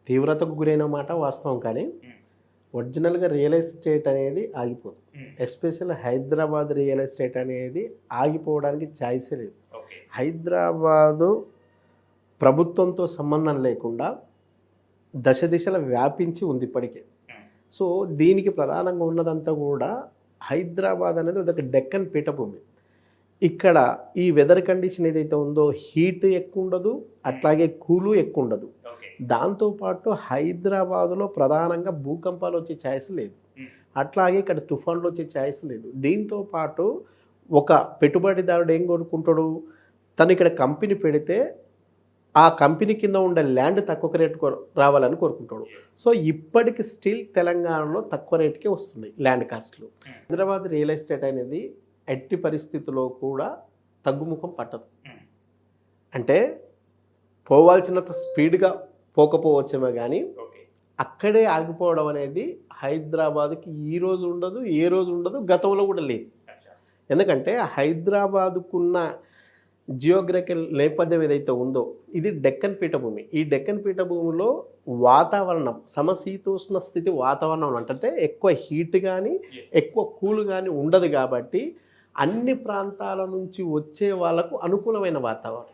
తీవ్రతకు గురైన మాట వాస్తవం. కానీ ఒరిజినల్‌గా రియల్ ఎస్టేట్ అనేది ఆగిపోదు. ఎస్పెషల్ హైదరాబాద్ రియల్ ఎస్టేట్ అనేది ఆగిపోవడానికి ఛాయిసే లేదు. ఓకే. హైదరాబాదు ప్రభుత్వంతో సంబంధం లేకుండా దశ దిశలా వ్యాపించి ఉంది ఇప్పటికే. సో దీనికి ప్రధానంగా ఉన్నదంతా కూడా హైదరాబాద్ అనేది ఒక డెక్కన్ పీఠభూమి. ఇక్కడ ఈ వెదర్ కండిషన్ ఏదైతే ఉందో హీట్ ఎక్కువ ఉండదు, అట్లాగే కూలు ఎక్కువ ఉండదు. ఓకే. దాంతోపాటు హైదరాబాదులో ప్రధానంగా భూకంపాలు వచ్చే ఛాయిస్ లేదు, అట్లాగే ఇక్కడ తుఫాన్లు వచ్చే ఛాయిస్ లేదు. దీంతో పాటు ఒక పెట్టుబడిదారుడు ఏం కోరుకుంటాడు, తను ఇక్కడ కంపెనీ పెడితే ఆ కంపెనీ కింద ఉండే ల్యాండ్ తక్కువ రేటు రావాలని కోరుకుంటాడు. సో ఇప్పటికి స్టిల్ తెలంగాణలో తక్కువ రేటుకే వస్తున్నాయి ల్యాండ్ కాస్ట్లు. హైదరాబాద్ రియల్ ఎస్టేట్ అనేది ఎట్టి పరిస్థితుల్లో కూడా తగ్గుముఖం పట్టదు. అంటే పోవాల్సినంత స్పీడ్గా పోకపోవచ్చేమో కానీ ఓకే. అక్కడే ఆగిపోవడం అనేది హైదరాబాద్కి ఈ రోజు ఉండదు, ఏ రోజు ఉండదు, గతంలో కూడా లేదు. అచ్చా. ఎందుకంటే హైదరాబాదుకున్న జియోగ్రఫికల్ నేపథ్యం ఏదైతే ఉందో ఇది డెక్కన్ పీఠభూమి. ఈ డెక్కన్ పీఠభూమిలో వాతావరణం సమశీతోష్ణ స్థితి వాతావరణం అంటే ఎక్కువ హీట్ కానీ ఎక్కువ కూల్ కానీ ఉండదు. కాబట్టి అన్ని ప్రాంతాల నుంచి వచ్చే వాళ్ళకు అనుకూలమైన వాతావరణం.